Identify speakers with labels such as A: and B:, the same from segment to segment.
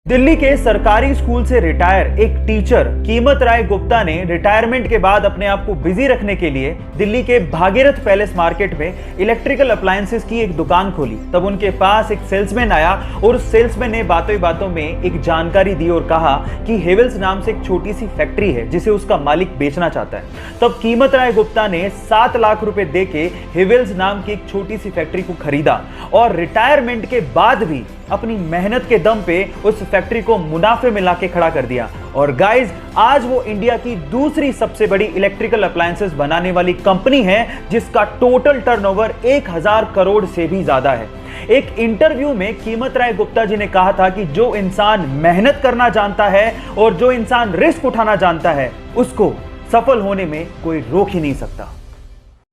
A: दिल्ली के सरकारी स्कूल से रिटायर एक टीचर कीमत राय गुप्ता ने रिटायरमेंट के बाद अपने आप को बिजी रखने के लिए दिल्ली के भागीरथ पैलेस मार्केट में इलेक्ट्रिकल अप्लायंसेस की एक दुकान खोली। तब उनके पास एक सेल्समैन आया और उस सेल्समैन ने बातों ही बातों में एक जानकारी दी और कहा कि हेवेल्स नाम से एक छोटी सी फैक्ट्री है जिसे उसका मालिक बेचना चाहता है। तब कीमत राय गुप्ता ने 7 लाख रुपए देके हेवेल्स नाम की एक छोटी सी फैक्ट्री को खरीदा और रिटायरमेंट के बाद भी अपनी मेहनत के दम पे उस फैक्ट्री को मुनाफे में लाके खड़ा कर दिया। और गाइस, आज वो इंडिया की दूसरी सबसे बड़ी इलेक्ट्रिकल अप्लायंसेस बनाने वाली कंपनी है जिसका टोटल टर्नओवर 1000 करोड़ से भी ज्यादा है। एक इंटरव्यू में कीमत राय गुप्ता जी ने कहा था कि जो इंसान मेहनत करना जानता है और जो इंसान रिस्क उठाना जानता है उसको सफल होने में कोई रोक ही नहीं सकता।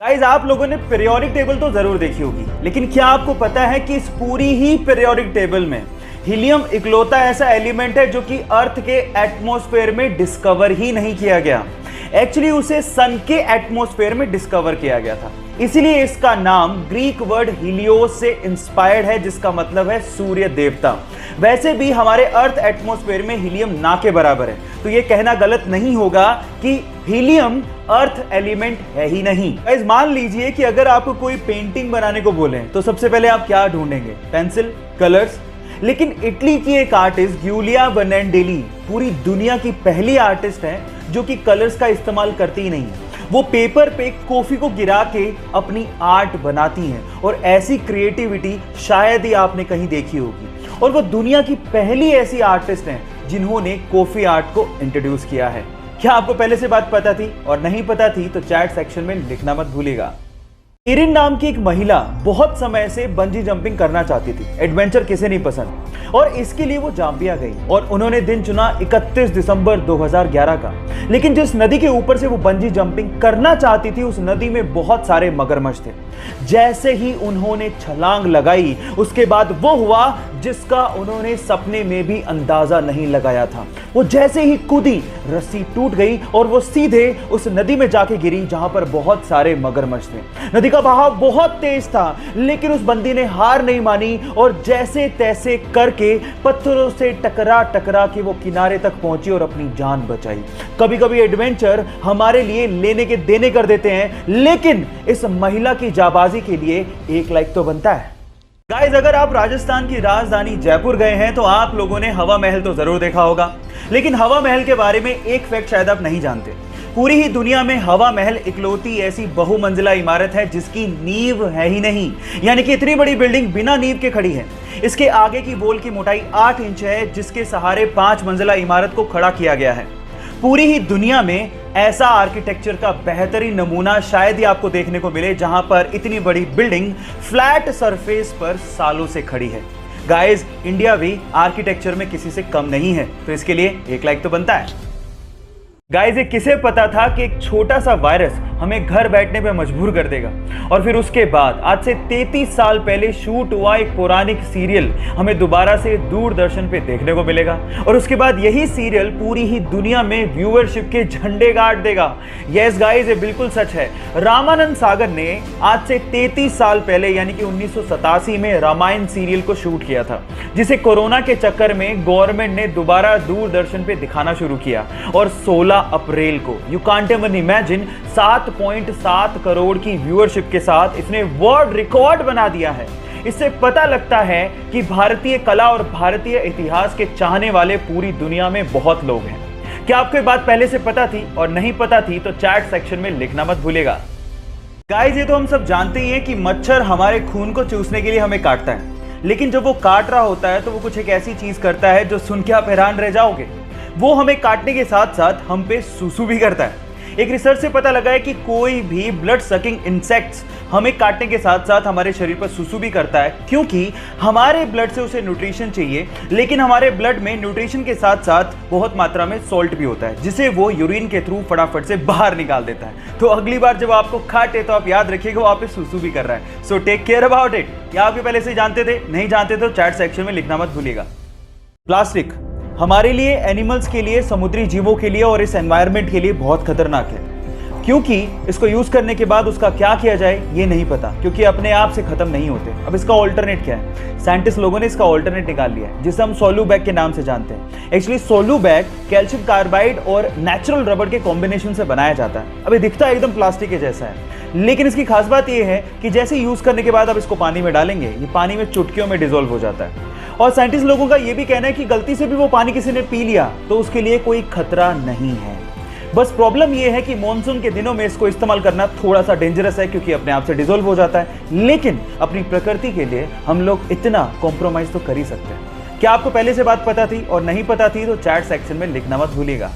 A: गाइस, आप लोगों ने पीरियोडिक टेबल तो जरूर देखी होगी, लेकिन क्या आपको पता है कि इस पूरी ही पीरियोडिक टेबल में हीलियम इकलौता ऐसा एलिमेंट है जो कि अर्थ के एटमॉस्फेयर में डिस्कवर ही नहीं किया गया। एक्चुअली उसे सन के एटमॉस्फेयर में डिस्कवर किया गया था, इसीलिए इसका नाम ग्रीक वर्ड हीलियोस से इंस्पायर्ड है जिसका मतलब है सूर्य देवता। वैसे भी हमारे अर्थ एटमॉस्फेयर में हीलियम ना के बराबर है, तो यह कहना गलत नहीं होगा कि हीलियम अर्थ एलिमेंट है ही नहीं। गाइस, मान लीजिए कि अगर आपको कोई पेंटिंग बनाने को बोले तो सबसे पहले आप क्या ढूंढेंगे? Pencil, colours. लेकिन इटली की एक आर्टिस्ट गिउलिया बर्नैंडेली पूरी दुनिया की पहली आर्टिस्ट है जो कि कलर्स का इस्तेमाल करती ही नहीं है। वो पेपर पे कॉफी को गिरा के अपनी आर्ट बनाती हैं और ऐसी क्रिएटिविटी शायद ही आपने कहीं देखी होगी। और वो दुनिया की पहली ऐसी आर्टिस्ट हैं जिन्होंने कॉफी आर्ट को इंट्रोड्यूस किया है। क्या आपको पहले से बात पता थी? और नहीं पता थी तो चैट सेक्शन में लिखना मत भूलिएगा। इरिन नाम की एक महिला बहुत समय से बंजी जंपिंग करना चाहती थी। एडवेंचर किसे नहीं पसंद, और इसके लिए वो जाम्बिया गई और उन्होंने दिन चुना 31 दिसंबर 2011 का। लेकिन जिस नदी के ऊपर से वो बंजी जंपिंग करना चाहती थी उस नदी में बहुत सारे मगरमच्छ थे। जैसे ही उन्होंने छलांग लगाई उसके बाद वो हुआ जिसका उन्होंने सपने में भी अंदाजा नहीं लगाया था। वो जैसे ही कूदी, रस्सी टूट गई और वो सीधे उस नदी में जाके गिरी जहां पर बहुत सारे मगरमच्छ थे। नदी का बहाव बहुत तेज था, लेकिन उस बंदी ने हार नहीं मानी और जैसे तैसे करके पत्थरों से टकरा टकरा के वो किनारे तक पहुंची और अपनी जान बचाई। कभी कभी एडवेंचर हमारे लिए लेने के देने कर देते हैं, लेकिन इस महिला की जाबाजी के लिए 1 लाइक तो बनता है। गाइस, अगर आप राजस्थान की राजधानी जयपुर गए हैं तो आप लोगों ने हवा महल तो जरूर देखा होगा, लेकिन हवा महल के बारे में एक फैक्ट शायद आप नहीं जानते। पूरी ही दुनिया में हवा महल इकलौती ऐसी बहुमंजिला इमारत है जिसकी नींव है ही नहीं, यानी कि इतनी बड़ी बिल्डिंग बिना नींव के खड़ी है। इसके आगे की वॉल की मोटाई 8 इंच है जिसके सहारे 5 मंजिला इमारत को खड़ा किया गया है। पूरी ही दुनिया में ऐसा आर्किटेक्चर का बेहतरीन नमूना शायद ही आपको देखने को मिले जहां पर इतनी बड़ी बिल्डिंग फ्लैट सरफेस पर सालों से खड़ी है। गाइस, इंडिया भी आर्किटेक्चर में किसी से कम नहीं है, तो इसके लिए 1 लाइक तो बनता है। गाइस, ये किसे पता था कि एक छोटा सा वायरस हमें घर बैठने पे मजबूर कर देगा, और फिर उसके बाद आज से 33 साल पहले शूट हुआ एक पौराणिक सीरियल हमें दोबारा से दूरदर्शन पे देखने को मिलेगा, और उसके बाद यही सीरियल पूरी ही दुनिया में व्यूअरशिप के झंडे गाड़ देगा। यस गाइस, ये बिल्कुल सच है। रामानंद सागर ने आज से 33 साल पहले यानी कि 1987 में रामायण सीरियल को शूट किया था, जिसे कोरोना के चक्कर में गवर्नमेंट ने दोबारा दूरदर्शन पे दिखाना शुरू किया, और 16 अप्रैल को you can't even imagine 7.7 crore की व्यूअरशिप के साथ इसने वर्ल्ड रिकॉर्ड बना दिया है। इससे पता लगता है कि भारतीय कला और भारतीय इतिहास के चाहने वाले पूरी दुनिया में बहुत लोग हैं। क्या आपको ये बात पहले से पता थी? और नहीं पता थी तो चैट सेक्शन में लिखना मत भूलिएगा। गाइस, ये तो हम सब जानते ही हैं कि मच्छर हमारे खून को चूसने के लिए हमें काटता है, लेकिन जब वो काट रहा होता है तो वो कुछ एक ऐसी चीज करता है जो सुन के आप हैरान रह जाओगे। वो हमें काटने के साथ साथ हम पे सूसू भी करता है। एक रिसर्च से पता लगा है कि कोई भी ब्लड सकिंग इंसेक्ट्स हमें काटने के साथ साथ हमारे शरीर पर सूसू भी करता है, क्योंकि हमारे ब्लड से उसे न्यूट्रिशन चाहिए, लेकिन हमारे ब्लड में न्यूट्रिशन के साथ साथ बहुत मात्रा में सॉल्ट भी होता है जिसे वो यूरिन के थ्रू फटाफट से बाहर निकाल देता है। तो अगली बार जब आपको काटे तो आप याद रखिएगा वो आप पे सूसू भी कर रहा है। So take care about it. क्या आप पहले से जानते थे? नहीं जानते तो चैट सेक्शन में लिखना मत भूलिएगा। प्लास्टिक हमारे लिए, एनिमल्स के लिए, समुद्री जीवों के लिए और इस एनवायरनमेंट के लिए बहुत खतरनाक है। क्योंकि इसको यूज करने के बाद उसका क्या किया जाए ये नहीं पता, क्योंकि अपने आप से खत्म नहीं होते। अब इसका ऑल्टरनेट क्या है? साइंटिस्ट लोगों ने इसका ऑल्टरनेट निकाल लिया है, जिसे हम सोलूबैक के नाम से जानते हैं। एक्चुअली सोलूबैक कैल्शियम कार्बाइड और नेचुरल रबड़ के कॉम्बिनेशन से बनाया जाता है। अब ये दिखता एकदम प्लास्टिक के जैसा है, लेकिन इसकी खास बात यह है कि जैसे यूज करने के बाद आप इसको पानी में डालेंगे, ये पानी में चुटकियों में डिसॉल्व हो जाता है। और साइंटिस्ट लोगों का यह भी कहना है कि गलती से भी वो पानी किसी ने पी लिया तो उसके लिए कोई खतरा नहीं है। बस प्रॉब्लम यह है कि मॉनसून के दिनों में इसको इस्तेमाल करना थोड़ा सा डेंजरस है, क्योंकि अपने आप से डिसॉल्व हो जाता है। लेकिन अपनी प्रकृति के लिए हम लोग इतना कॉम्प्रोमाइज तो कर ही सकते हैं। क्या आपको पहले से बात पता थी? और नहीं पता थी तो चैट सेक्शन में लिखना मत भूलिएगा।